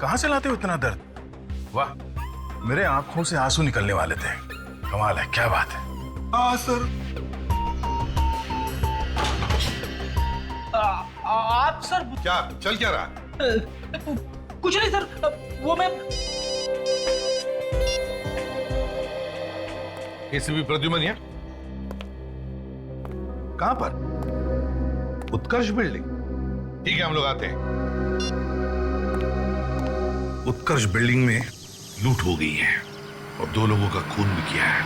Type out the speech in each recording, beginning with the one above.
कहां से लाते हो इतना दर्द? वाह, मेरे आंखों से आंसू निकलने वाले थे। कमाल है, क्या बात है। हाँ सर। आप सर क्या चल क्या रहा? कुछ नहीं सर, वो मैं एसीपी प्रद्युमन है? कहां पर? उत्कर्ष बिल्डिंग। ठीक है, हम लोग आते हैं। उत्कर्ष बिल्डिंग में लूट हो गई है और 2 लोगों का खून भी किया है।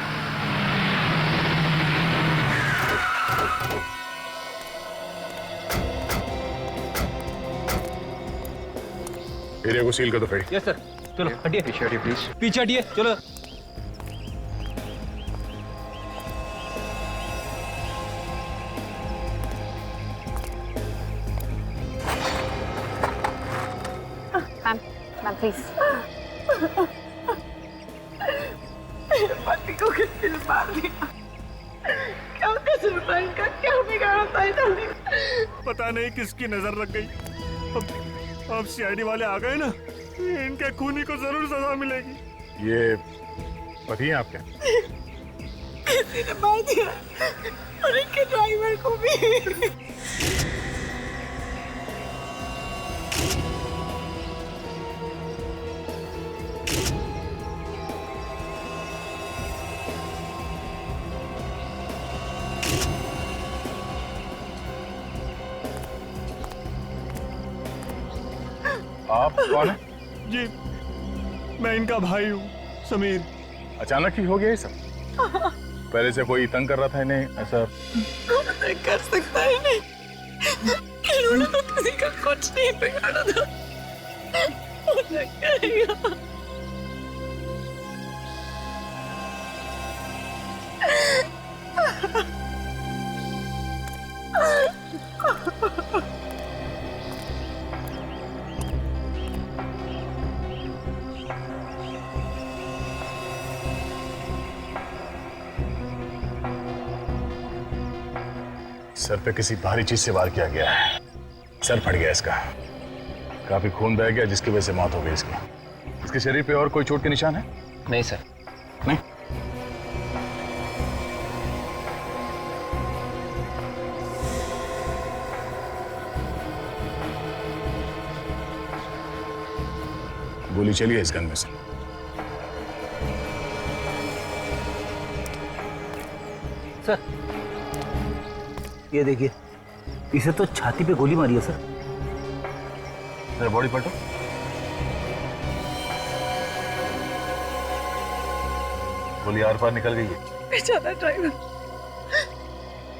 एरिया को सील कर दो। Yes sir. चलो हटिए, पीछे हटिए प्लीज। पीछे हटिए, चलो। Ma'am please. पति को किसने मार दिया? क्या कसूर था इनका? क्या बिगाड़ा था इन्होंने? पता नहीं किसकी नजर लग गई। अब सीआईडी वाले आ गए ना, इनके खूनी को जरूर सजा मिलेगी। ये पति हैं आपके? किसी ने मार दिया और इनके ड्राइवर को भी। आप कौन है? जी, मैं इनका भाई हूँ, समीर। अचानक ही हो गया ये सब? पहले से कोई तंग कर रहा था इन्हें ऐसा? नहीं कर सकता है नहीं। इन्होंने तो किसी का कुछ नहीं बिगाड़ा था। मुझे कहेगा। सर पे किसी भारी चीज से वार किया गया है। सर फट गया इसका, काफी खून बह गया जिसकी वजह से मौत हो गई इसकी। इसके शरीर पे और कोई चोट के निशान है? नहीं सर। नहीं। गोली चली है इस गन में से। सर ये देखिए, इसे तो छाती पे गोली मारी है सर। मेरा बॉडी पलटो। गोली आर पार निकल गई है। बेचारा ड्राइवर,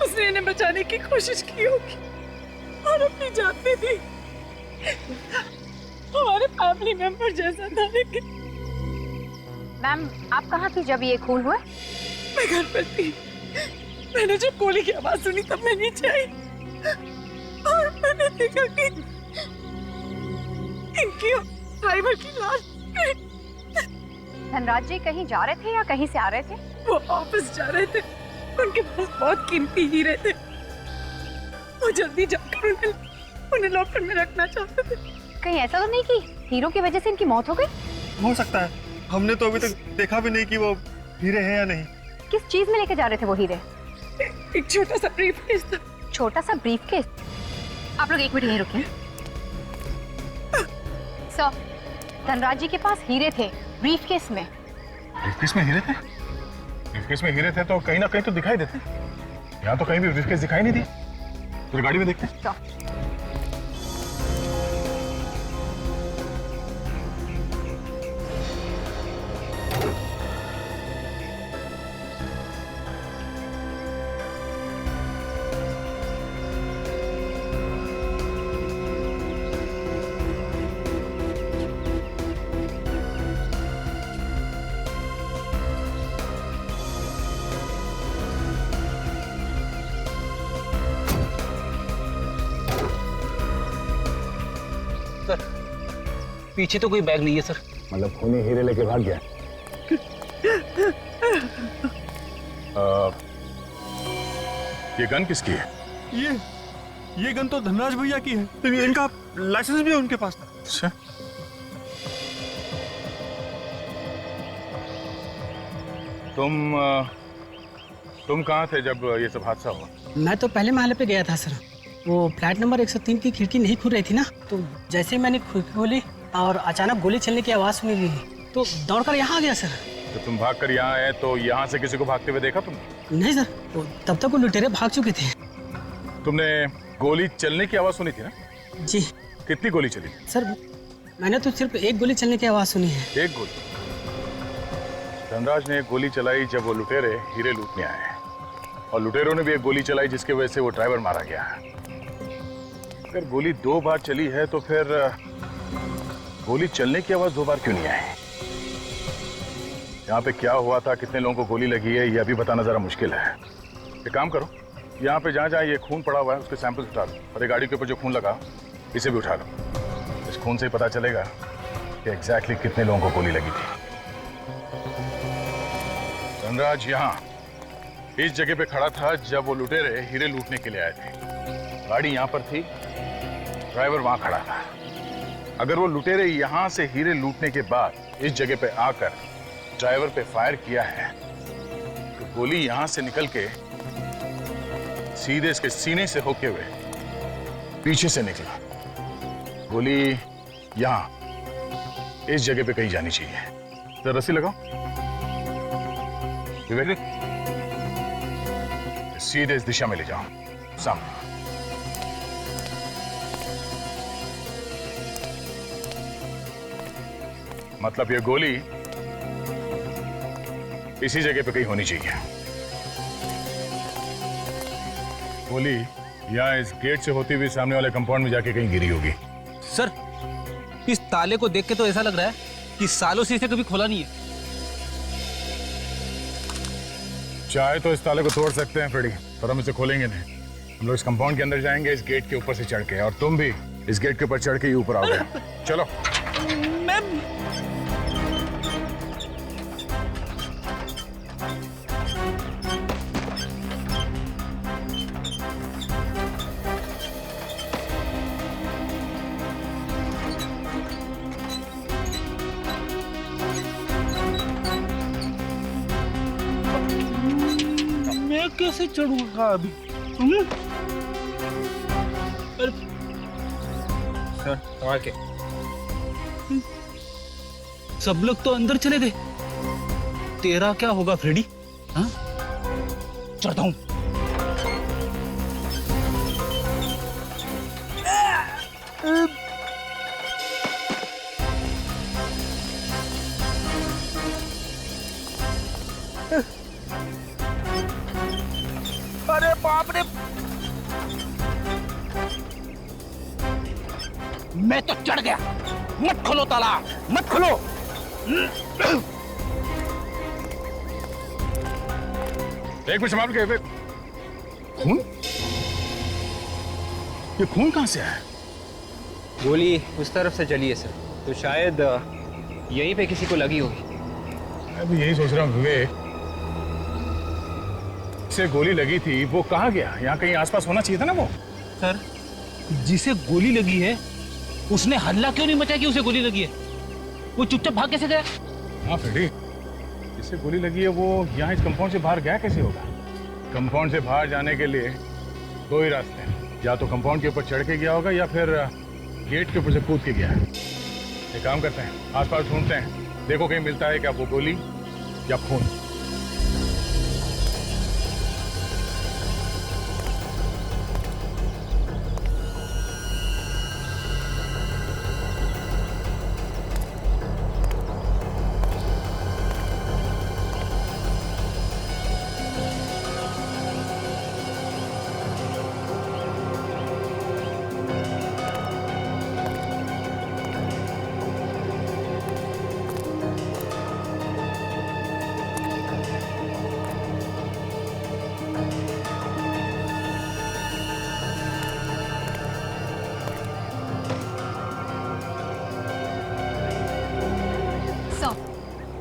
उसने इन्हें बचाने की कोशिश की होगी और अपनी जान दे दी। हमारे फैमिली मेंबर जैसा था। लेकिन मैम आप कहाँ थी जब ये खून हुआ? मैं घर पर थी। मैंने जब गोली की आवाज सुनी तब मैं नीचे आई और मैंने देखा कि इनकी ड्राइवर की लाश। धनराज जी कहीं जा रहे थे या कहीं से आ रहे थे? वो ऑफिस जा रहे थे। उनके पास बहुत कीमती हीरे थे। वो जल्दी जाकर उन्हें लॉकर में रखना चाहते थे। कहीं ऐसा तो नहीं कि हीरो की वजह से इनकी मौत हो गई? हो सकता है, हमने तो अभी तक देखा भी नहीं कि वो हीरे हैं या नहीं। किस चीज में लेके जा रहे थे वो हीरे? एक छोटा सा ब्रीफकेस था। छोटा सा ब्रीफकेस? आप लोग 1 मिनट यहीं रुकिए। सर, धनराज जी के पास हीरे थे ब्रीफकेस में। ब्रीफकेस में हीरे थे? ब्रीफकेस में हीरे थे तो कहीं ना कहीं तो दिखाई देते। यहाँ तो कहीं भी ब्रीफकेस दिखाई नहीं दी। फिर गाड़ी में देखते हैं। पीछे तो कोई बैग नहीं है सर। मतलब खूनी हीरे लेके भाग गया। ये गन किसकी है? ये गन तो धनराज भैया की है। तो इनका लाइसेंस भी उनके पास था। अच्छा, तुम कहाँ थे जब ये सब हादसा हुआ? मैं तो पहले महल पे गया था सर। वो फ्लैट नंबर 103 की खिड़की नहीं खुल रही थी ना, तो जैसे ही मैंने खिड़की खोली और अचानक गोली चलने की आवाज़ सुनी दी तो दौड़कर यहाँ आ गया सर। तो तुम भागकर यहाँ आए तो यहाँ से किसी को भागते हुए देखा तुमने? नहीं सर, तब तक वो लुटेरे भाग चुके थे। तुमने गोली चलने की आवाज सुनी थी ना? जी कितनी गोली चली? सर, मैंने तो सिर्फ एक गोली चलने की आवाज़ सुनी है। एक गोली? धनराज ने एक गोली चलाई जब वो लुटेरे हीरे लूटने आए, और लुटेरों ने भी एक गोली चलाई जिसकी वजह से वो ड्राइवर मारा गया। अगर गोली 2 बार चली है तो फिर गोली चलने की आवाज 2 बार क्यों नहीं आई? यहाँ पे क्या हुआ था, कितने लोगों को गोली लगी है, ये अभी बताना जरा मुश्किल है। एक काम करो, यहाँ पे जहाँ जहाँ ये खून पड़ा हुआ है उसके सैंपल्स उठा लो, और ये गाड़ी के ऊपर जो खून लगा इसे भी उठा लो। इस खून से ही पता चलेगा कि एग्जैक्टली कितने लोगों को गोली लगी थी। धनराज यहाँ इस जगह पे खड़ा था जब वो लुटेरे हीरे लूटने के लिए आए थे। गाड़ी यहाँ पर थी, ड्राइवर वहां खड़ा था। अगर वो लुटेरे यहाँ से हीरे लूटने के बाद इस जगह पे आकर ड्राइवर पे फायर किया है तो गोली यहाँ से निकल के सीधे इसके सीने से होके हुए पीछे से निकला। गोली यहाँ इस जगह पे कहीं जानी चाहिए। तो रस्सी लगाओ विवेक, सीधे इस दिशा में ले जाओ, सामने। मतलब ये गोली इसी जगह पे कहीं होनी चाहिए। गोली यहाँ इस गेट से होती हुई सामने वाले कंपाउंड में जाके कहीं गिरी होगी। सर, इस ताले को देख के तो ऐसा लग रहा है कि सालों से इसे कभी खोला नहीं है। चाहे तो इस ताले को तोड़ सकते हैं फ्रेडी, पर हम इसे खोलेंगे नहीं। हम लोग इस कंपाउंड के अंदर जाएंगे इस गेट के ऊपर से चढ़ के, और तुम भी इस गेट के ऊपर चढ़ के ही ऊपर आओगे। चलो। मैं कैसे चढ़ूंगा अभी? सर, आके सब लोग तो अंदर चले गए, तेरा क्या होगा फ्रेडी? हाँ, चढ़ता हूं। अरे बाप रे, मैं तो चढ़ गया। मत खोलो ताला, मत खोलो। एक मिनट संभाल के। खून? ये खून कहां से आया? गोली उस तरफ से चली है सर, तो शायद यहीं पे किसी को लगी होगी। मैं भी यही सोच रहा हूँ विवेक, से गोली लगी थी वो कहाँ गया? यहाँ कहीं आसपास होना चाहिए था ना वो। सर, जिसे गोली लगी है उसने हल्ला क्यों नहीं मचाया कि उसे गोली लगी है? वो चुपचाप भाग कैसे गया? हाँ फ्रेडी, जिसे गोली लगी है वो यहाँ इस कंपाउंड से बाहर गया कैसे होगा? कंपाउंड से बाहर जाने के लिए 2 ही रास्ते हैं, या तो कंपाउंड के ऊपर चढ़ के गया होगा या फिर गेट के ऊपर से कूद के गया है। एक काम करते हैं, आसपास ढूंढते हैं, देखो कहीं मिलता है क्या वो गोली या खून।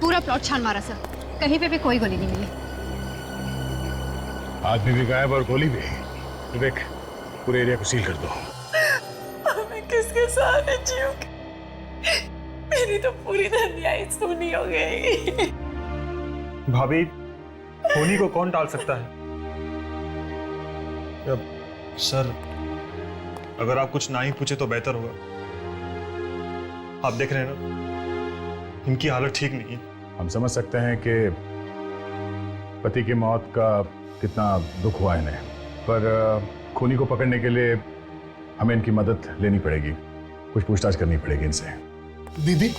पूरा प्लॉट छान मारा सर, कहीं पे भी कोई गोली नहीं मिली। आदमी भी गायब और गोली भी। विवेक, पूरे एरिया को सील कर दो। मैं किसके सहारे जीऊंगी? मेरी तो पूरी दुनिया ही सूनी हो गई। भाभी, खूनी को कौन टाल सकता है? सर, अगर आप कुछ ना ही पूछे तो बेहतर होगा। आप देख रहे हैं ना, इनकी हालत ठीक नहीं है। हम समझ सकते हैं कि पति की मौत का कितना दुख हुआ इन्हें, पर खूनी को पकड़ने के लिए हमें इनकी मदद लेनी पड़ेगी, कुछ पूछताछ करनी पड़ेगी इनसे। दीदी,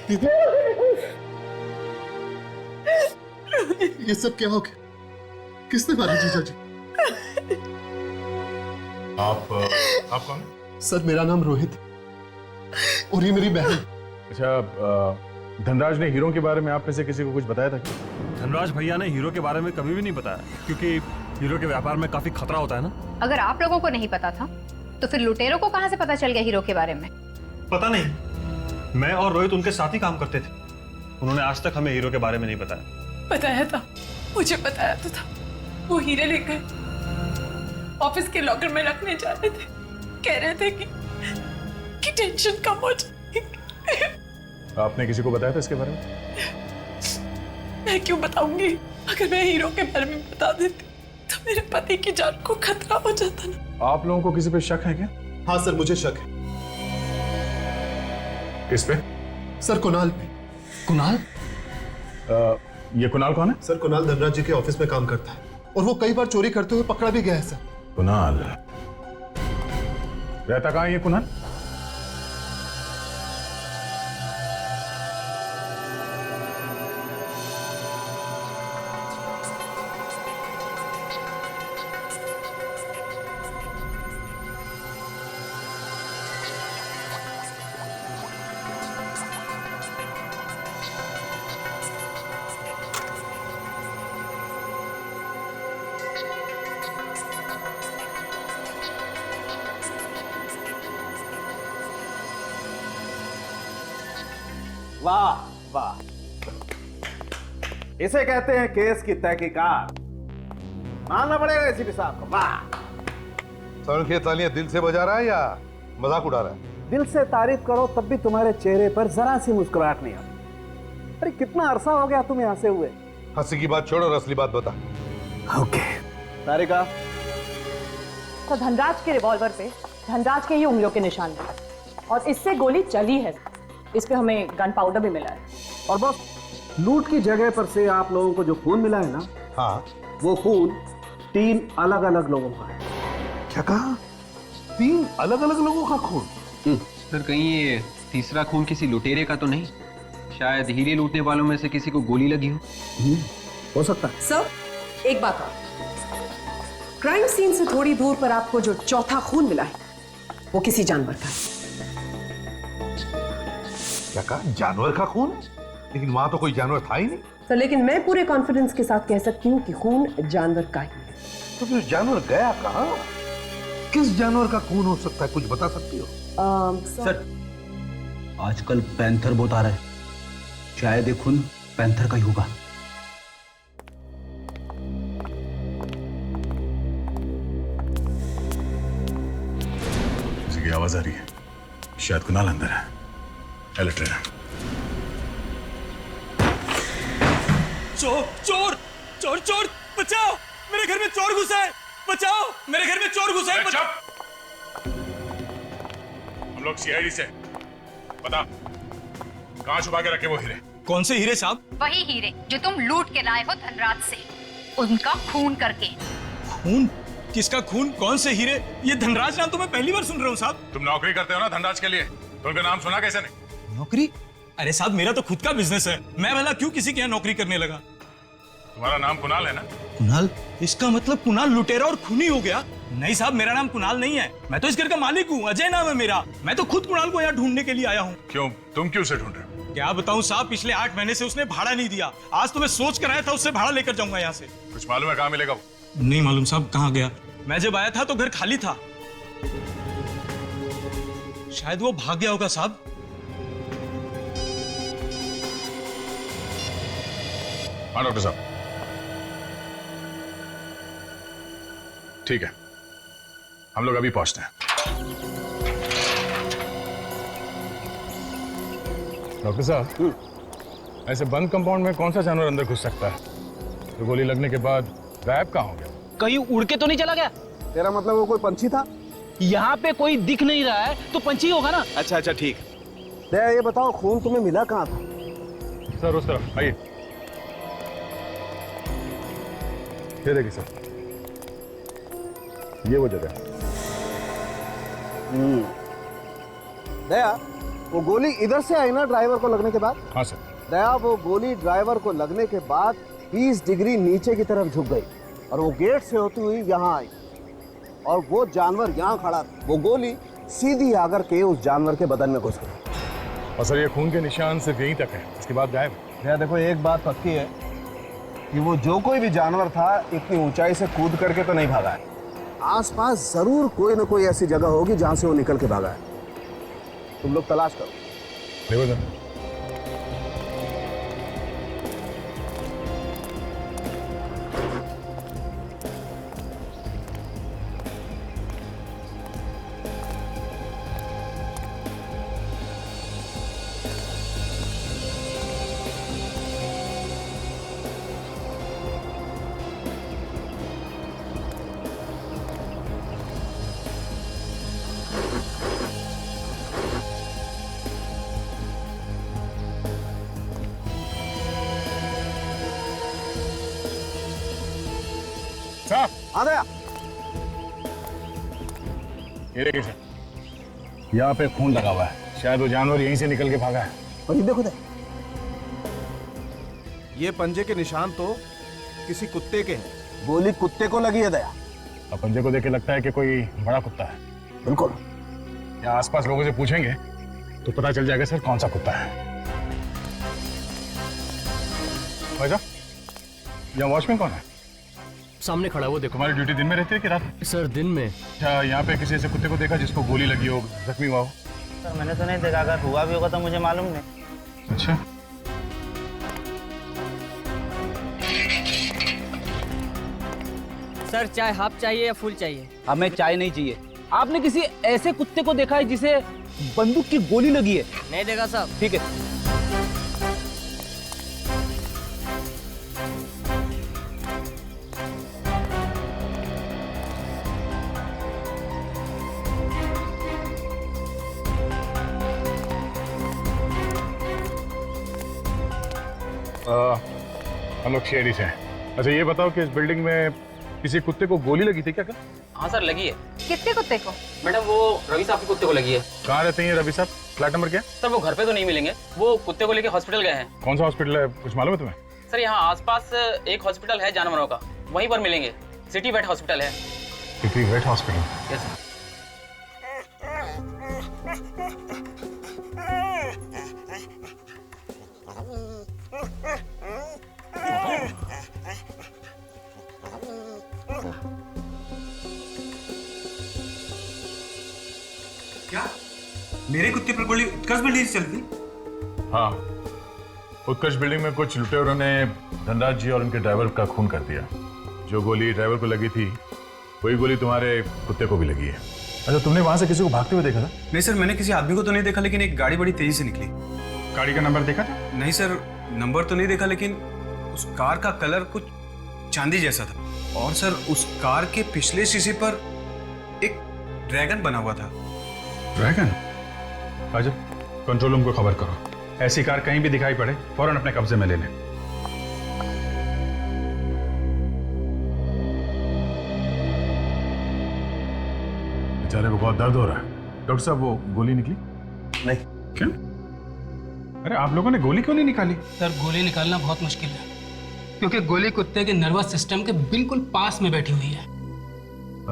दीदी, ये सब क्या हो गया? किसने मारा जीजा जी? आप कौन? सर, मेरा नाम रोहित और ये मेरी बहन। अच्छा, धनराज ने हीरो के बारे में आप में से किसी को कुछ बताया था क्या? धनराज भैया ने हीरो के बारे में कभी भी नहीं बताया, क्योंकि हीरो के व्यापार में काफी खतरा होता है ना। अगर आप लोगों को नहीं पता था तो फिर लुटेरों को कहां से पता चल गया हीरो के बारे में? पता नहीं, मैं और रोहित उनके साथ ही काम करते थे। उन्होंने आज तक हमें हीरो के बारे में नहीं बताया। बताया था, मुझे बताया तो था। वो हीरे लेकर ऑफिस के लॉकर में रखने जा रहे थे। कह रहे थे कि टेंशन कम हो जाएगी। आपने किसी को बताया था इसके बारे में? मैं क्यों बताऊंगी? अगर मैं हीरो के बारे में बता देती तो मेरे पति की जान को खतरा हो जाता ना। आप लोगों को किसी पे शक है क्या? हाँ सर, मुझे शक है। किस पे? सर, कुणाल पे। कुणाल? ये कुणाल कौन है? सर, कुणाल धनराज जी के ऑफिस में काम करता है और वो कई बार चोरी करते हुए पकड़ा भी गया है सर। कुणाल रहता कहाँ है ये कुणाल? वाह वाह, इसे कहते हैं केस की तहकीकात। मानना पड़ेगा एसीपी साहब को। वाह। सर, ये तालियां दिल से बजा रहा है या मजाक उड़ा रहा है? दिल से तारीफ करो तब भी तुम्हारे चेहरे पर जरा सी मुस्कुराहट नहीं आती। अरे कितना अरसा हो गया तुम यहाँ से हुए? हंसी की बात छोड़ और असली बात बता। ओके तारिका। तो धनराज के रिवॉल्वर पे धनराज के ही उंगलियों के निशान हैं और इससे गोली चली है। इस पे हमें गन पाउडर भी मिला है। और बस लूट की जगह पर से आप लोगों को जो खून मिला है ना, हाँ, वो खून 3 अलग अलग लोगों का है। क्या कहा? 3 अलग अलग लोगों का खून? सर, कहीं ये तीसरा खून किसी लुटेरे का तो नहीं? शायद हीरे लूटने वालों में से किसी को गोली लगी हो सकता है। सर, एक बात और, क्राइम सीन से थोड़ी दूर पर आपको जो चौथा खून मिला है वो किसी जानवर का है। क्या कहा? जानवर का खून? लेकिन वहां तो कोई जानवर था ही नहीं। सर, लेकिन मैं पूरे कॉन्फिडेंस के साथ कह सकती हूँ कि खून जानवर का ही है। तो फिर जानवर गया कहाँ? किस जानवर का खून हो सकता है? कुछ बता सकती हो? सर, आजकल पैंथर बहुत आ रहा है, शायद ये खून पैंथर का ही होगा। किसी की आवाज आ रही है, शायद कुणाल अंदर है। अलर्ट रहना। चोर चोर चोर चोर, बचाओ! मेरे घर में चोर घुसा है, बचाओ! मेरे घर में चोर घुसा है। चुप! हम लोग सीआईडी से। बता, कहाँ छुपा के रखे वो हीरे? कौन से हीरे साहब? वही हीरे जो तुम लूट के लाए हो धनराज से, उनका खून करके। खून? किसका खून? कौन से हीरे? ये धनराज नाम तो मैं पहली बार सुन रहा हूँ साहब। तुम नौकरी करते हो ना धनराज के लिए, तो उनका नाम सुना कैसे नहीं? नौकरी? अरे साहब, मेरा तो खुद का बिजनेस है, मैं भला क्यों किसी के यहाँ नौकरी करने लगा? तुम्हारा नाम कुणाल है ना? कुणाल? इसका मतलब कुणाल लुटेरा और खूनी हो गया? नहीं साहब, मेरा नाम कुणाल नहीं है, मैं तो इस घर का मालिक हूँ, अजय नाम है मेरा। मैं तो खुद कुणाल को यहाँ ढूंढने के लिए आया हूँ। क्यों? तुम क्यों उसे ढूंढ रहे हो? क्या बताऊँ साहब, पिछले 8 महीने से उसने भाड़ा नहीं दिया। आज तो मैं सोच कर आया था उससे भाड़ा लेकर जाऊंगा यहाँ से। कुछ मालूम है कहाँ मिलेगा वो? नहीं मालूम साहब, कहाँ गया? मैं जब आया था तो घर खाली था, शायद वो भाग गया होगा साहब। हाँ डॉक्टर साहब, ठीक है, हम लोग अभी पहुंचते हैं। डॉक्टर साहब, ऐसे बंद कंपाउंड में कौन सा जानवर अंदर घुस सकता है? तो गोली लगने के बाद गायब कहाँ हो गया? कहीं उड़ के तो नहीं चला गया? तेरा मतलब वो कोई पंछी था? यहाँ पे कोई दिख नहीं रहा है तो पंछी होगा ना। अच्छा अच्छा ठीक। दया ये बताओ खून तुम्हें मिला कहाँ था? सर उस तरफ आइए। ये देखिए सर, ये वो जगह। दया वो गोली इधर से आई ना ड्राइवर को लगने के बाद? हाँ सर। दया वो गोली ड्राइवर को लगने के बाद 20 डिग्री नीचे की तरफ झुक गई और वो गेट से होती हुई यहाँ आई और वो जानवर यहाँ खड़ा था। वो गोली सीधी आकर के उस जानवर के बदन में घुस गई। और सर ये खून के निशान सिर्फ यहीं तक है, इसके बाद गायब। दया देखो एक बात पक्की है कि वो जो कोई भी जानवर था इतनी ऊंचाई से कूद करके तो नहीं भागा है। आसपास जरूर कोई ना कोई ऐसी जगह होगी जहां से वो निकल के भागा है। तुम लोग तलाश करो। देखो सर, साहब आ गया। ये देखिए सर, यहाँ पे खून लगा हुआ है, शायद वो जानवर यहीं से निकल के भागा है। और ये देखो ये पंजे के निशान तो किसी कुत्ते के हैं। गोली कुत्ते को लगी है दया। और पंजे को देख के लगता है कि कोई बड़ा कुत्ता है। बिल्कुल। यहाँ आसपास लोगों से पूछेंगे तो पता चल जाएगा सर कौन सा कुत्ता है। भाई साहब, यहाँ वॉचमैन कौन है? सामने खड़ा है वो देखो। तुम्हारी ड्यूटी दिन में रहती है कि रात में? सर दिन में। क्या यहाँ पे किसी ऐसे कुत्ते को देखा जिसको गोली लगी हो, जख्मी हुआ हो? सर मैंने तो नहीं देखा, अगर हुआ भी होगा तो मुझे मालूम नहीं। अच्छा। सर चाय हाफ चाहिए या फुल चाहिए? हमें चाय नहीं चाहिए। आपने किसी ऐसे कुत्ते को देखा है जिसे बंदूक की गोली लगी है? नहीं देखा साहब। ठीक है। हम लोग शेरी से हैं। अच्छा ये बताओ कि इस बिल्डिंग में किसी कुत्ते को गोली लगी थी क्या? हाँ सर लगी है। कितने कुत्ते को? मैडम वो रवि साहब के कुत्ते को लगी है। कहाँ रहते हैं रवि साहब? फ्लैट नंबर क्या? सर वो घर पे तो नहीं मिलेंगे, वो कुत्ते को लेके हॉस्पिटल गए हैं। कौन सा हॉस्पिटल है, कुछ मालूम है तुम्हें? सर यहाँ आसपास एक हॉस्पिटल है जानवरों का, वहीं पर मिलेंगे। सिटी वेट हॉस्पिटल है। City vet hospital? Yes sir. क्या मेरे कुत्ते पर गोली उत्कर्ष बिल्डिंग से चल गई? हाँ, उत्कर्ष बिल्डिंग में कुछ लुटेरों ने धनराज जी और उनके ड्राइवर का खून कर दिया। जो गोली ड्राइवर को लगी थी वही गोली तुम्हारे कुत्ते को भी लगी है। अच्छा तुमने वहां से किसी को भागते हुए देखा था? नहीं सर, मैंने किसी आदमी को तो नहीं देखा, लेकिन एक गाड़ी बड़ी तेजी से निकली। गाड़ी का नंबर देखा था? नहीं सर, नंबर तो नहीं देखा, लेकिन उस कार का कलर कुछ चांदी जैसा था। और सर उस कार के पिछले शीशे पर एक ड्रैगन बना हुआ था। ड्रैगन? राजू कंट्रोल रूम को खबर करो, ऐसी कार कहीं भी दिखाई पड़े फौरन अपने कब्जे में ले लें। बेचारे को बहुत दर्द हो रहा है। डॉक्टर साहब वो गोली निकली? नहीं। क्यों? अरे आप लोगों ने गोली क्यों नहीं निकाली? सर गोली निकालना बहुत मुश्किल है, क्योंकि गोली कुत्ते के नर्वस सिस्टम के बिल्कुल पास में बैठी हुई है।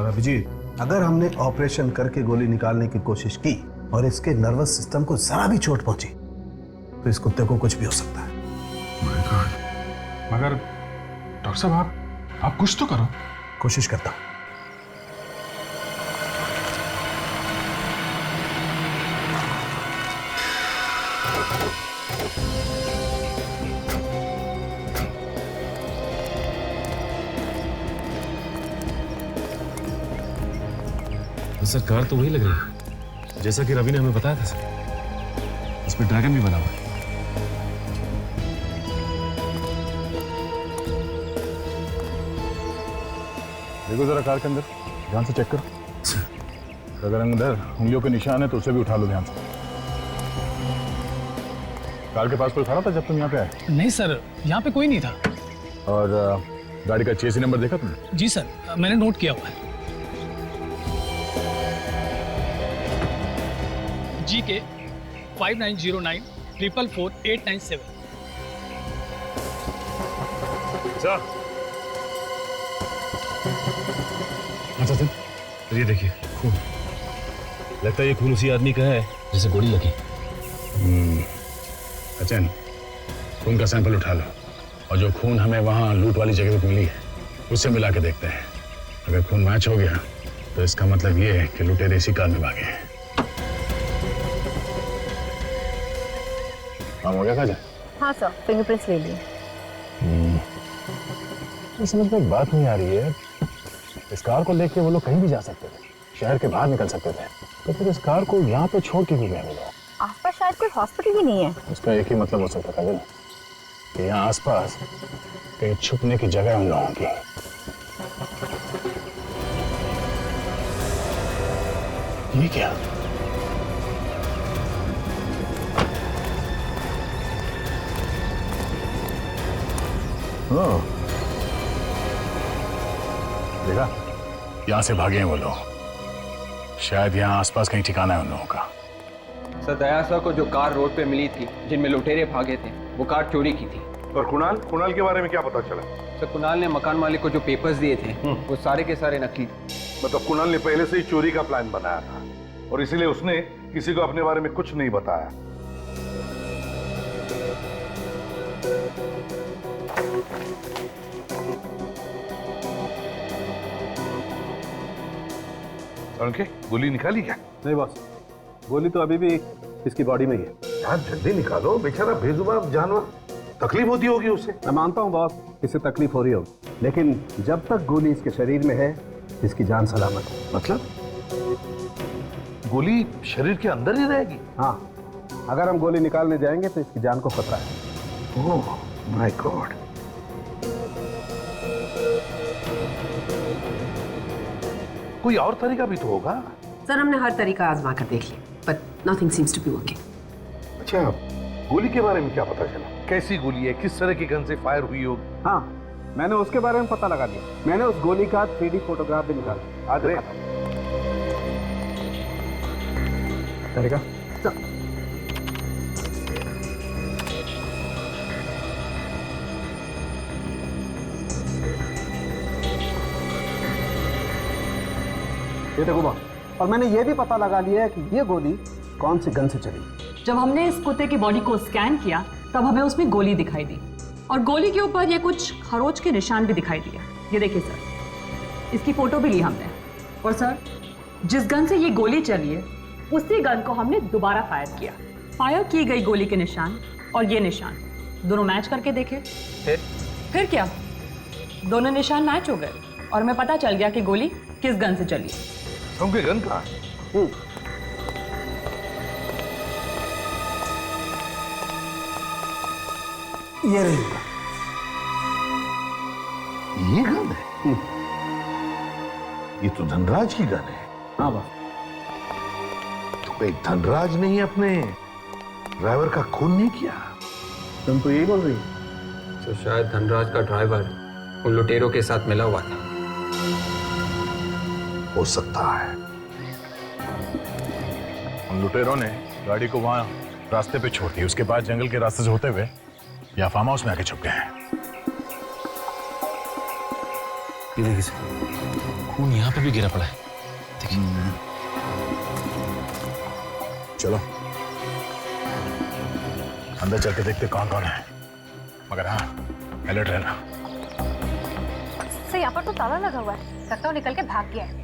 अभिजीत, अगर हमने ऑपरेशन करके गोली निकालने की कोशिश की और इसके नर्वस सिस्टम को जरा भी चोट पहुंची तो इस कुत्ते को कुछ भी हो सकता है। My God। मगर डॉक्टर साहब आप कुछ तो करो। कोशिश करता हूं। सर कार तो वही लग रही है जैसा कि रवि ने हमें बताया था सर। इस पे ड्रैगन भी बना हुआ है। देखो जरा कार के अंदर, ध्यान से चेक करो। अगर अंदर उंगलियों के निशान है तो उसे भी उठा लो ध्यान से। कार के पास कोई खड़ा था जब तुम यहाँ पे आए? नहीं सर, यहाँ पे कोई नहीं था। और गाड़ी का चेसी नंबर देखा तुमने? जी सर, मैंने नोट किया हुआ है। GK 5909 444 897। सर अच्छा सर, ये देखिए खून। लगता है ये खून उसी आदमी का है जिसे गोली लगी। अचन, खून का सैंपल उठा लो और जो खून हमें वहाँ लूट वाली जगह पे मिली है उससे मिला के देखते हैं। अगर खून मैच हो गया तो इसका मतलब ये है कि लुटेरे इसी कार में भागे हैं। काम हो गया काजल? हाँ सर, फिंगरप्रिंट्स ले लिए। तो समझ में एक बात नहीं आ रही है, इस कार को लेके वो लोग कहीं भी जा सकते थे, शहर के बाहर निकल सकते थे, तो फिर इस कार को यहाँ पे छोड़ के भी गए वो लोग। आसपास शायद कोई हॉस्पिटल भी नहीं है। उसका एक ही मतलब हो सकता था कि यहाँ आसपास कहीं छुपने की जगह है उन लोगों की। ये क्या? देखा, यहां से भागे हैं वो लोग। शायद यहाँ आसपास कहीं ठिकाना है उन लोगों का। सर, दया सर को जो कार रोड पे मिली थी जिनमें लुटेरे भागे थे, वो कार चोरी की थी। और कुणाल के बारे में क्या पता चला? सर, कुणाल ने मकान मालिक को जो पेपर्स दिए थे वो सारे के सारे नकली थे। मतलब कुणाल ने पहले से ही चोरी का प्लान बनाया था और इसीलिए उसने किसी को अपने बारे में कुछ नहीं बताया। उनके गोली निकाली क्या? नहीं बॉस, गोली तो अभी भी इसकी बॉडी में ही है। यार जल्दी निकालो, बेचारा बेजुबान जानवर, तकलीफ होती होगी उसे। मैं मानता हूँ बॉस, इससे तकलीफ हो रही होगी, लेकिन जब तक गोली इसके शरीर में है इसकी जान सलामत है। मतलब गोली शरीर के अंदर ही रहेगी? हाँ, अगर हम गोली निकालने जाएंगे तो इसकी जान को खतरा है। Oh my God. कोई और तरीका भी तो होगा। सर, हमने हर तरीका आजमा कर देख लिया, but nothing seems to be working. अच्छा, गोली के बारे में क्या पता चला? कैसी गोली है, किस तरह की गन से फायर हुई होगी? हाँ, मैंने उसके बारे में पता लगा लिया। मैंने उस गोली का 3D फोटोग्राफ भी निकाला। आज करेगा? ये देखो बॉस, और मैंने ये भी पता लगा लिया है कि ये गोली कौन सी गन से चली। जब हमने इस कुत्ते की बॉडी को स्कैन किया तब हमें उसमें गोली दिखाई दी और गोली के ऊपर ये कुछ खरोच के निशान भी दिखाई दिया। ये देखिए सर, इसकी फोटो भी ली हमने। और सर, जिस गन से ये गोली चली है उसी गन को हमने दोबारा फायर किया। फायर की गई गोली के निशान और ये निशान दोनों मैच करके देखे। फिर क्या, दोनों निशान मैच हो गए और हमें पता चल गया कि गोली किस गन से चली। उनके गन कहाँ? ये रही। ये गन है? ये तो धनराज की गन है। हाँ बॉस। तो कहीं धनराज ने अपने ड्राइवर का खून नहीं किया? तुम तो यही बोल रही हो? तो शायद धनराज का ड्राइवर उन लुटेरों के साथ मिला हुआ था। हो सकता है। उन लुटेरों ने गाड़ी को वहां रास्ते पे छोड़ दी, उसके बाद जंगल के रास्ते से होते हुए या फार्म हाउस में आके छुप गए हैं। ये देखिए सर, खून यहाँ पे भी गिरा पड़ा है। देखिए। चलो अंदर चल के देखते कौन कौन है, मगर हाँ अलर्ट रहना। सर, यहाँ पर तो ताला लगा हुआ है, लगता है निकल के भाग गया है।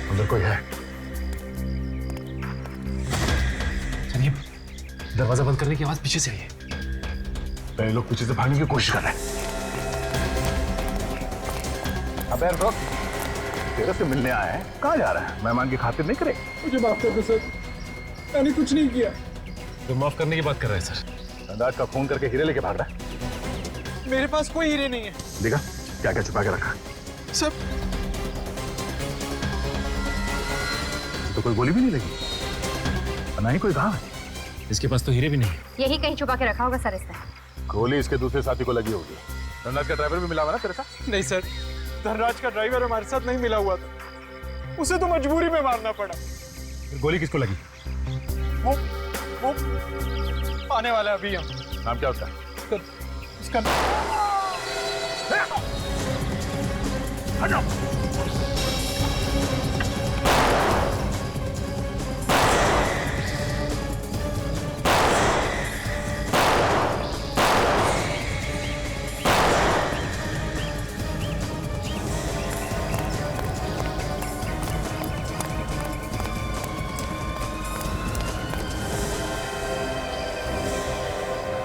अंदर कोई है? चलिए, दरवाजा बंद करने की आवाज पीछे से आई है। पहले लोग पीछे से भागने की कोशिश कर रहे हैं। अबे रुक, तेरे से मिलने आए हैं, कहाँ जा रहा है? मेहमान की खातिर नहीं करे? मुझे माफ कर दो सर, मैंने कुछ नहीं किया। तो माफ करने की बात कर रहे हैं सर। धनराज का खून करके हीरे लेके भाग रहा है। मेरे पास कोई हीरे नहीं है। देखा क्या क्या छुपा के रखा। सब तो कोई गोली भी नहीं लगी, ना ही कोई घाव है। इसके पास तो हीरे भी नहीं है। यही कहीं छुपा के रखा होगा सर इसने। गोली इसके दूसरे साथी को लगी होगी। धनराज का ड्राइवर भी मिला हुआ ना तेरे साथ? नहीं सर, धनराज का ड्राइवर हमारे साथ नहीं मिला हुआ था, उसे तो मजबूरी में मारना पड़ा। फिर गोली किसको लगी? वो आने वाला है अभी। हम नाम क्या उसका? उसका आ जाओ।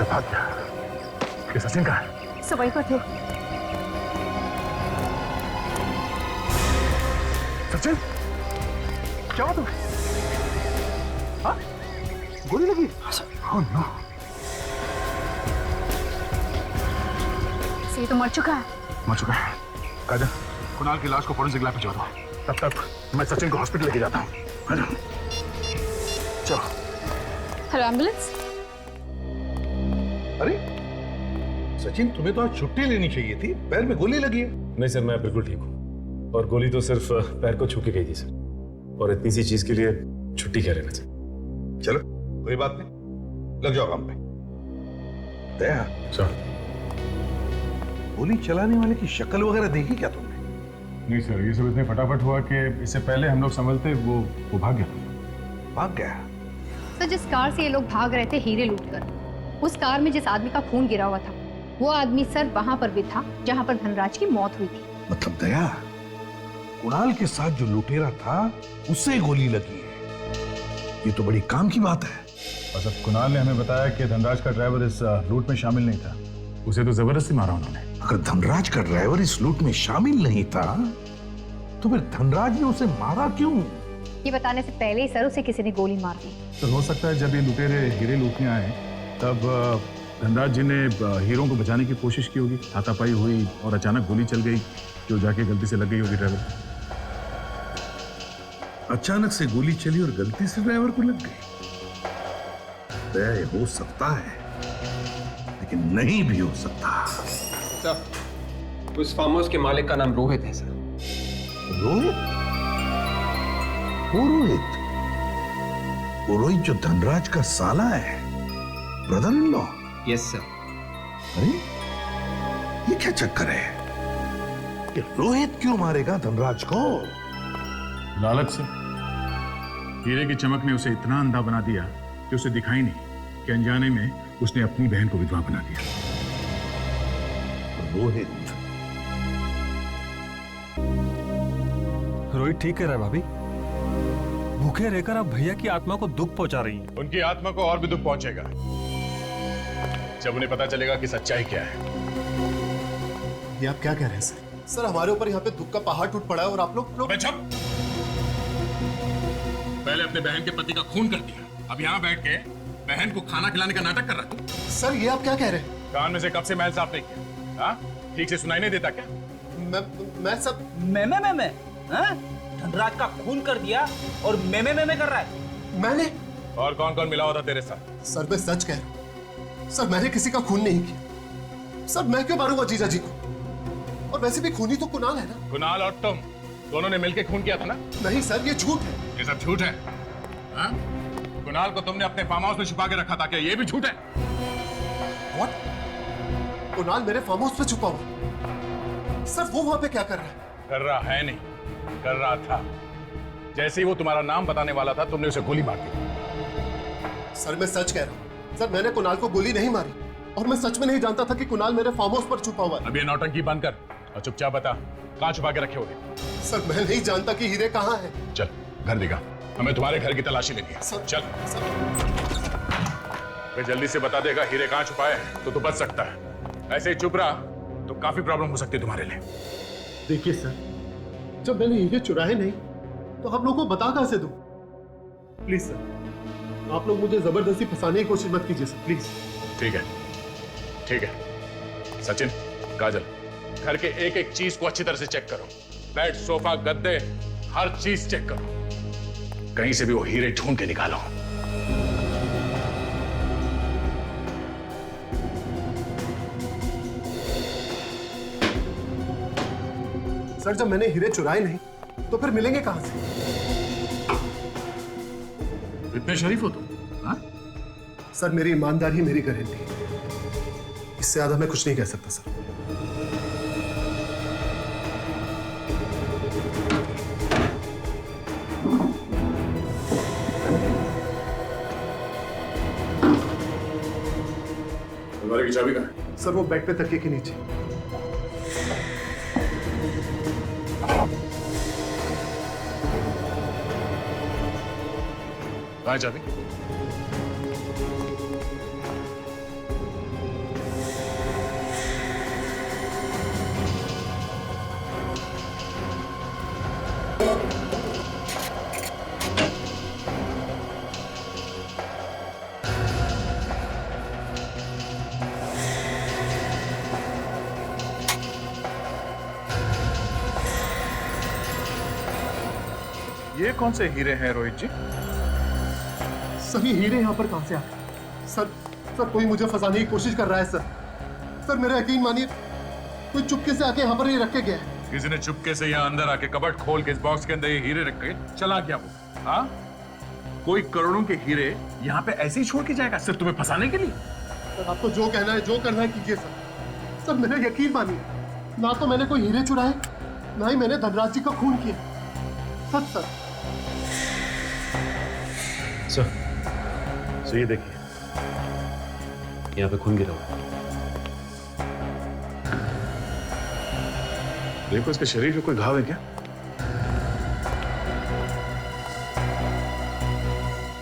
भाग गया। ये सचिन कहाँ है? सब वहीं पर थे। सचिन क्या हुआ तुम्हें? हाँ? गोली लगी? Oh, no. ये तो मर चुका है। मर चुका है। काजल, कुणाल की लाश को फोरेंसिक लैब भिजवा दो। तब तक मैं सचिन को हॉस्पिटल लेके जाता हूँ। चलो। Hello ambulance. अरे सचिन, तुम्हें तो आज छुट्टी लेनी चाहिए थी, पैर में गोली लगी है। नहीं सर, मैं बिल्कुल ठीक हूँ, और गोली तो सिर्फ पैर को छू के गई थी सर, और इतनी सी चीज के लिए छुट्टी क्या लेना चाहिए। चलो कोई बात नहीं, लग जाओ काम पे। दया सर, गोली चलाने वाले की शक्ल वगैरह देखी क्या तुमने? नहीं सर, ये सब इतने फटाफट हुआ कि इससे पहले हम लोग समझते वो भाग गया। भाग गया? तो जिस कार से ये लोग भाग रहे थे हीरे लूटकर, उस कार में जिस आदमी का खून गिरा हुआ था, वो आदमी सर वहां पर भी था जहां पर धनराज की मौत हुई थी। मतलब दया, कुणाल के साथ जो लुटेरा था उसे गोली लगी है, ये तो बड़ी काम की बात है। और सब कुणाल ने हमें बताया कि धनराज का ड्राइवर इस लूट में शामिल नहीं था, उसे तो जबरदस्ती मारा उन्होंने। अगर धनराज का ड्राइवर इस लूट में शामिल नहीं था तो फिर धनराज ने उसे मारा क्यों? ये बताने से पहले ही सर उसे किसी ने गोली मार दी। तो हो सकता है जब ये लुटेरे हीरे लूटने आए तब धनराज जी ने हीरों को बचाने की कोशिश की होगी, हाथापाई हुई और अचानक गोली चल गई जो जाके गलती से लग गई होगी ड्राइवर। अचानक से गोली चली और गलती से ड्राइवर को लग गई। हो सकता है, लेकिन नहीं भी हो सकता। सर, उस फार्म हाउस के मालिक का नाम रोहित है सर। रोहित? वो रोहित? वो रोहित जो धनराज का साला है, brother in law? Yes sir. अरे ये क्या चक्कर है कि रोहित क्यों मारेगा धनराज को? लालच से। हीरे की चमक ने उसे इतना अंधा बना दिया कि उसे दिखाई नहीं कि अनजाने में उसने अपनी बहन को विधवा बना दिया। रोहित ठीक कह रहा है भाभी। भूखे रहकर आप भैया की आत्मा को दुख पहुंचा रही हैं। उनकी आत्मा को और भी दुख पहुंचेगा जब उन्हें पता चलेगा कि सच्चाई क्या है। ये आप क्या कह रहे हैं सर? सर, हमारे ऊपर यहाँ पे दुख का पहाड़ टूट पड़ा है और आप लोग पहले अपने बहन के पति का खून कर दिया, अब यहाँ बैठ के बहन को खाना खिलाने का नाटक कर रहा तू। सर, ये आप क्या कह रहे हैं? कान में से कब से मैल साफ नहीं किया? हाँ, ठीक से सुनाई नहीं देता क्या? मैं सब मैं धनराज का खून कर दिया और मैं कर रहा है। मैंने? और कौन कौन मिला हुआ था तेरे साथ? सर, मैं सच कह रहा हूँ सर, मैंने किसी का खून नहीं किया। सर, मैं क्यों मारूंगा जीजा जी को? और वैसे भी खूनी तो कुणाल है ना। कुणाल और तुम दोनों ने मिलकर खून किया था ना? नहीं सर, ये झूठ है। ये सब झूठ है। हाँ? कुणाल को तुमने अपने फार्म हाउस में छुपा के रखा था, क्या ये भी झूठ है? What? कुणाल मेरे फार्म हाउस पे छुपा हुआ? सर, वो वहां पे क्या कर रहा है? कर रहा है नहीं, कर रहा था। जैसे ही वो तुम्हारा नाम बताने वाला था तुमने उसे गोली मार दी। सर, मैं सच कह रहा हूँ सर, मैंने कुणाल को गोली नहीं मारी और मैं सच में नहीं जानता था कि कुणाल मेरे फार्म हाउस पर छुपा हुआ है। अब ये नौटंकी बंद कर और चुपचाप बता कहाँ छुपा के रखे होगे? सर, मैं नहीं जानता कि हीरे कहाँ है। चल घर दिखा, हमें तुम्हारे घर की तलाशी लेनी है। सर, चल वे जल्दी से बता देगा हीरे कहाँ छुपाए हैं तो तू बच सकता है। ऐसे ही चुप रहा तो काफी प्रॉब्लम हो सकती है तुम्हारे लिए। देखिए सर, जब मैंने हीरे चुराए नहीं तो आप लोगों को बता कहां से दूं? प्लीज सर, आप लोग मुझे जबरदस्ती फंसाने की कोशिश मत कीजिए सर, प्लीज। ठीक है, ठीक है। सचिन, काजल, घर के एक एक चीज को अच्छी तरह से चेक करो। बेड, सोफा, गद्दे, हर चीज चेक करो। कहीं से भी वो हीरे ढूंढ के निकालो। सर, जब मैंने हीरे चुराए नहीं तो फिर मिलेंगे कहां से? इतने शरीफ हो तुम? हाँ? सर, मेरी ईमानदारी मेरी गारंटी। इससे ज्यादा मैं कुछ नहीं कह सकता सर। अलमारी की चाबी कहाँ है? सर, वो बेड पे तकिए के नीचे। कहाँ है चाबी? ये कौन से हीरे हैं रोहित जी? सर, ये हीरे यहाँ पर कहां से आ गए? सर, कोई मुझे फंसाने की कोशिश कर रहा है सर। सर, मेरा यकीन मानिए, कोई चुपके से आके यहाँ पर ये रख के गया है। किसी ने चुपके से यहाँ अंदर आके कबर्ड खोल के इस बॉक्स के अंदर ये हीरे रख के चला गया वो। हाँ? कोई करोड़ों के हीरे यहाँ पे ऐसे ही छोड़ के जाएगा सिर्फ तुम्हें फंसाने के लिए? सर, आपको जो कहना है, जो करना है कीजिए सर। सर, मेरा यकीन मानिए, ना तो मैंने कोई हीरे चुराए, ना ही मैंने धनराज जी का खून किया। सच सर। सर, ये देखिए, यहाँ पे खून गिरा हुआ। देखो, इसके शरीर पे कोई घाव है क्या?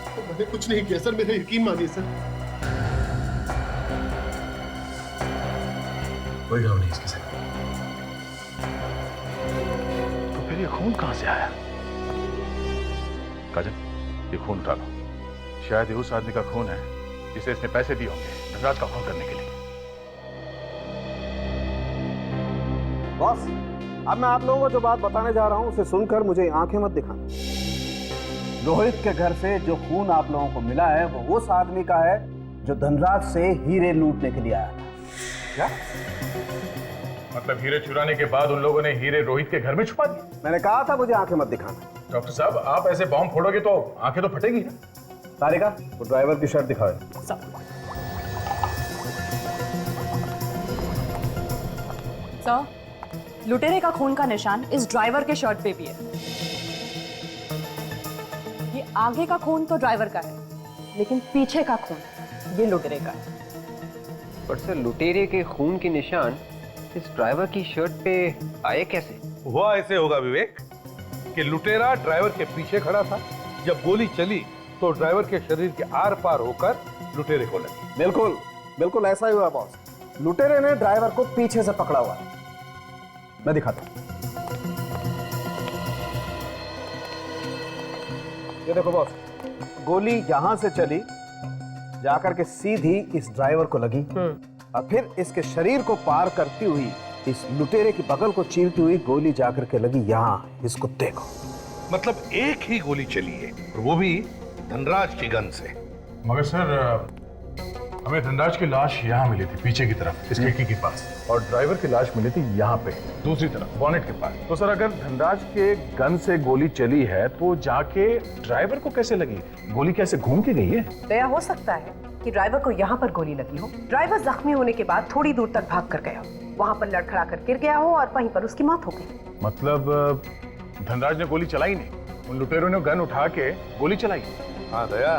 तो मैंने कुछ नहीं किया सर, मेरा यकीन मानिए सर। कोई घाव नहीं इसके सर। तो फिर ये खून कहां से आया? काजल, ये खून उठा लो। शायद ये उस आदमी का खून है जिसे इसने पैसे दिए होंगे धनराज का खून करने के लिए। बॉस, अब मैं आप लोगों को जो बात बताने जा रहा हूं उसे सुनकर मुझे आंखें मत दिखाना। रोहित के घर से जो खून आप लोगों को मिला है वो उस आदमी का है जो धनराज से हीरे लूटने के लिए आया था। क्या मतलब? हीरे चुराने के बाद उन लोगों ने हीरे रोहित के घर में छुपा दिए? मैंने कहा था मुझे आंखें मत दिखाना। डॉक्टर साहब, आप ऐसे बॉम्ब फोड़ोगे तो आंखें तो फटेगी ना। तारिका, वो ड्राइवर की शर्ट दिखाओ। सर, लुटेरे का खून का निशान इस ड्राइवर के शर्ट पे भी है। ये आगे का खून तो ड्राइवर का है, लेकिन पीछे का खून ये लुटेरे का है। पर सर, लुटेरे के खून के निशान इस ड्राइवर की शर्ट पे आए कैसे? हुआ ऐसे होगा विवेक कि लुटेरा ड्राइवर के पीछे खड़ा था। जब गोली चली तो ड्राइवर के शरीर के आर पार होकर लुटेरे को लगी। बिल्कुल बिल्कुल ऐसा ही हुआ बॉस। लुटेरे ने ड्राइवर को पीछे से पकड़ा हुआ है। मैं दिखाता हूं। ये देखो बॉस, गोली यहां से चली जाकर के सीधी इस ड्राइवर को लगी और फिर इसके शरीर को पार करती हुई इस लुटेरे की बगल को चीरती हुई गोली जाकर के लगी यहां इस कुत्ते को। मतलब एक ही गोली चली है, और वो भी धनराज की गन से। मगर सर, हमें धनराज की लाश यहाँ मिली थी पीछे की तरफ, इस खिड़की के पास, और ड्राइवर की लाश मिली थी यहाँ पे दूसरी तरफ बॉनेट के पास। तो सर, अगर धनराज के गन से गोली चली है तो जाके ड्राइवर को कैसे लगी? गोली कैसे घूम के गई है? दया, हो सकता है कि ड्राइवर को यहाँ पर गोली लगी हो। ड्राइवर जख्मी होने के बाद थोड़ी दूर तक भाग कर गया हो, वहां पर लड़खड़ा कर गिर गया हो और वहीं पर उसकी मौत हो गई। मतलब धनराज ने गोली चलाई नहीं, उन लुटेरों ने गन उठा के गोली चलाई। हाँ दया,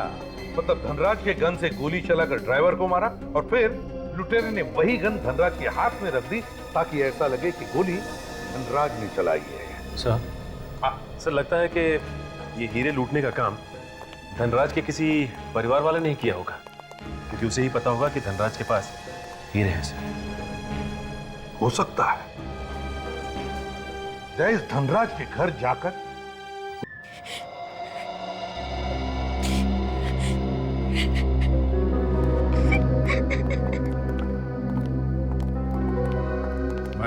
मतलब धनराज के गन से गोली चलाकर ड्राइवर को मारा और फिर लुटेरे ने वही गन धनराज के हाथ में रख दी ताकि ऐसा लगे कि गोली धनराज ने चलाई है। सर, सर लगता है कि ये हीरे लूटने का काम धनराज के किसी परिवार वाले ने किया होगा, क्योंकि उसे ही पता होगा कि धनराज के पास हीरे हैं। सर, हो सकता है दया इस धनराज के घर जाकर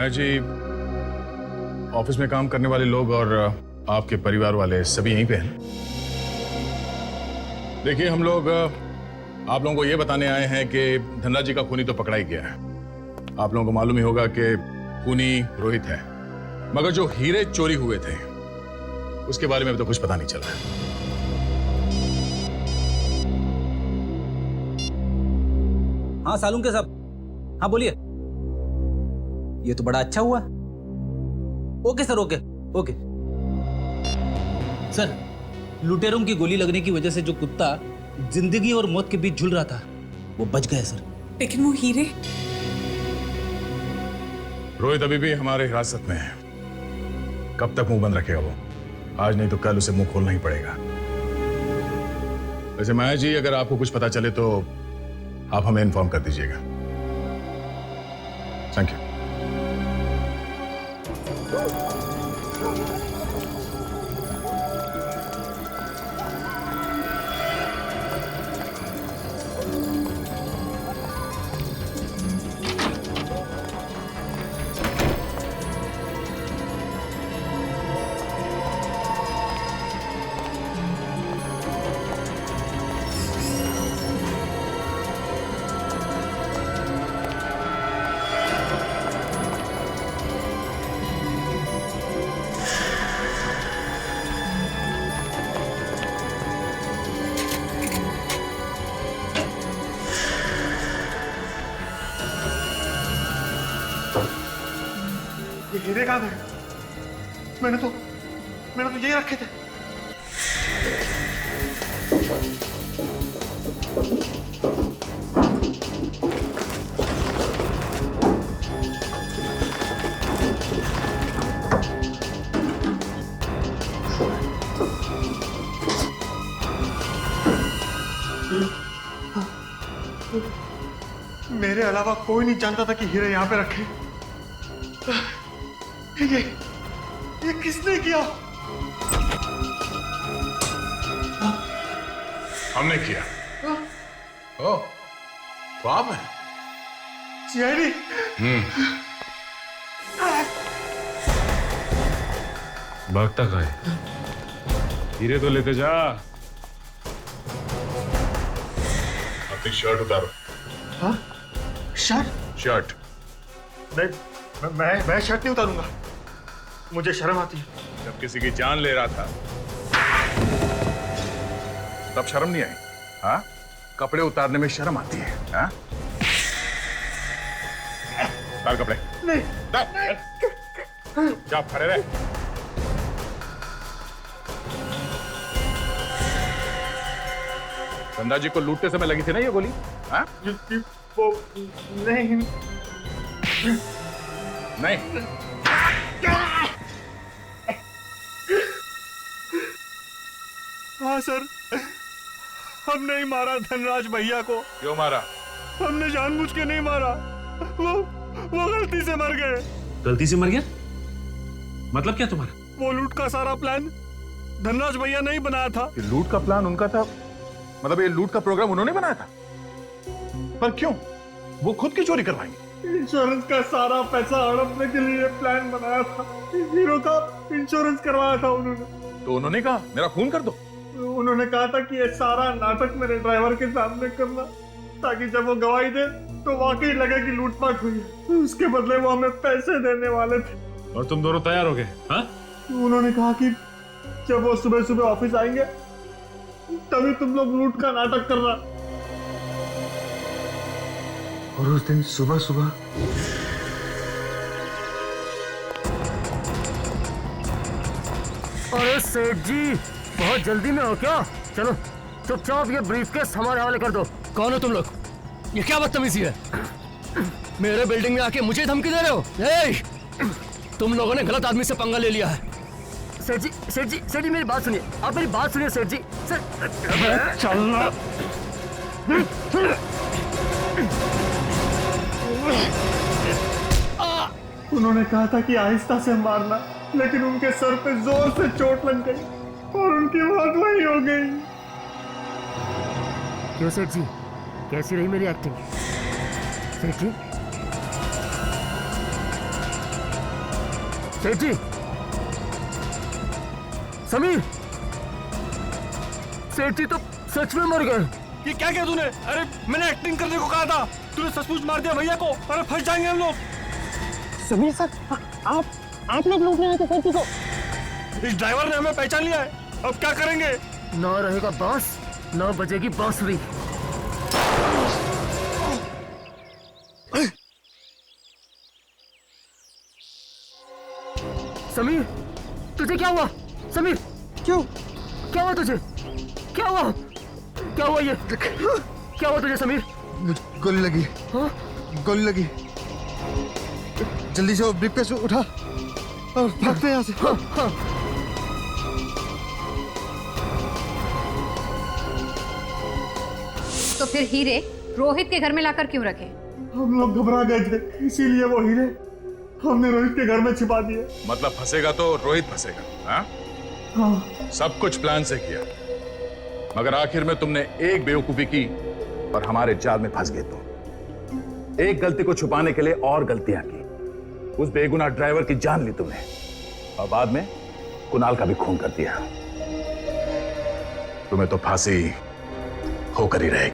माया जी, ऑफिस में काम करने वाले लोग और आपके परिवार वाले सभी यहीं पे हैं। देखिए, हम लोग आप लोगों को ये बताने आए हैं कि धनराज जी का खूनी तो पकड़ा ही गया है। आप लोगों को मालूम ही होगा कि खूनी रोहित है, मगर जो हीरे चोरी हुए थे उसके बारे में अभी तो कुछ पता नहीं चला है। हाँ सालुंके साहब, हाँ बोलिए। ये तो बड़ा अच्छा हुआ। Okay sir, okay okay. Sir, लुटेरों की गोली लगने की वजह से जो कुत्ता जिंदगी और मौत के बीच झूल रहा था वो बच गया सर। लेकिन वो हीरे? रोहित अभी भी हमारे हिरासत में है। कब तक मुंह बंद रखेगा वो? आज नहीं तो कल उसे मुंह खोलना ही पड़ेगा। वैसे माया जी, अगर आपको कुछ पता चले तो आप हमें इन्फॉर्म कर दीजिएगा। Thank you. हीरे कहाँ गए? मैंने तो यही रखे थे। मेरे अलावा कोई नहीं जानता था कि हीरे यहाँ पे रखे। ये किसने किया? हमने किया। ओ, तो आप हैं? सीआईडी? भागता कहाँ है? हीरे तो लेते जा। अपनी शर्ट उतारो। हाँ? शर्ट? शर्ट। नहीं, मैं शर्ट नहीं उतारूंगा। मुझे शर्म आती है। जब किसी की जान ले रहा था तब शर्म नहीं आई? हाँ? कपड़े उतारने में शर्म आती है? हाँ? उतार कपड़े। नहीं। जा, खड़े रहे। धनराज जी को लूटते समय लगी थी ना ये गोली? हाँ? वो नहीं। नहीं। हाँ सर, हमने ही मारा धनराज भैया को। क्यों मारा? हमने जानबूझ के नहीं मारा, वो गलती से मर गए। गलती से मर गया? मतलब क्या तुम्हारा? वो लूट का सारा प्लान धनराज भैया नहीं बनाया था। ये लूट का प्लान उनका था? मतलब ये लूट का प्रोग्राम उन्होंने बनाया था? पर क्यों? वो खुद की चोरी करवाएंगे? इंश्योरेंस का सारा पैसा हड़पने के लिए प्लान बनाया था। हीरो का इंश्योरेंस करवाया था उन्होंने। तो उन्होंने कहा मेरा खून कर दो। उन्होंने कहा था कि ये सारा नाटक मेरे ड्राइवर के सामने करना, ताकि जब वो गवाही दे तो वाकई लगे कि लूटपाट हुई है। उसके बदले वो हमें पैसे देने वाले थे। और तुम दोनों तैयार हो गए? हाँ? उन्होंने कहा कि जब वो सुबह सुबह ऑफिस आएंगे तभी तुम लोग लूट का नाटक करना। और उस दिन सुबह सुबह अरे सेठ जी, बहुत जल्दी में हो क्या? चलो चुपचाप ये ब्रीफकेस हमारे हवाले कर दो। कौन हो तुम लोग? ये क्या बदतमीजी है? मेरे बिल्डिंग में आके मुझे धमकी दे रहे हो? तुम लोगों ने गलत आदमी से पंगा ले लिया है। सेठ जी मेरी बात सुनिए। आप मेरी बात सुनिए सेठ जी। सर चलना। उन्होंने कहा था कि आहिस्ता से मारना, लेकिन उनके सर पे जोर से चोट लग गई और उनकी मौत वही हो गई। क्यों सेठ जी, कैसी रही मेरी एक्टिंग? सेठ जी सेठ जी, समीर, सेठ जी तो सच में मर गए। ये क्या किया तूने? अरे मैंने एक्टिंग करने को कहा था, तूने सचमुच मार दिया भैया को। अरे फंस जाएंगे हम लोग। समीर सर, आप लोग लूटने आए थे सेठ जी को। इस ड्राइवर ने हमें पहचान लिया है, अब क्या करेंगे? ना रहेगा बांस, ना बजेगी बांसुरी। समीर, तुझे क्या हुआ? समीर, क्यों? क्या हुआ तुझे? क्या हुआ? क्या हुआ ये? क्या हुआ तुझे समीर? गोली लगी। हाँ? गोली लगी। जल्दी से वो ब्रीफकेस उठा और भागते यहाँ से। हाँ, हाँ। तो फिर हीरे रोहित के घर में लाकर क्यों रखे? हम लोग घबरा गए थे, इसीलिए वो हीरे हमने रोहित के घर में छिपा दिए। मतलब फंसेगा तो रोहित फंसेगा, हाँ? हाँ। सब कुछ प्लान से किया, मगर आखिर में तुमने एक बेवकूफी की और हमारे जाल में फंस गए तुम। एक गलती को छुपाने के लिए और गलतियां की। उस बेगुनाह ड्राइवर की जान ली तुमने और बाद में कुणाल का भी खून कर दिया। तुम्हें तो फांसी होकर ही रहेगी।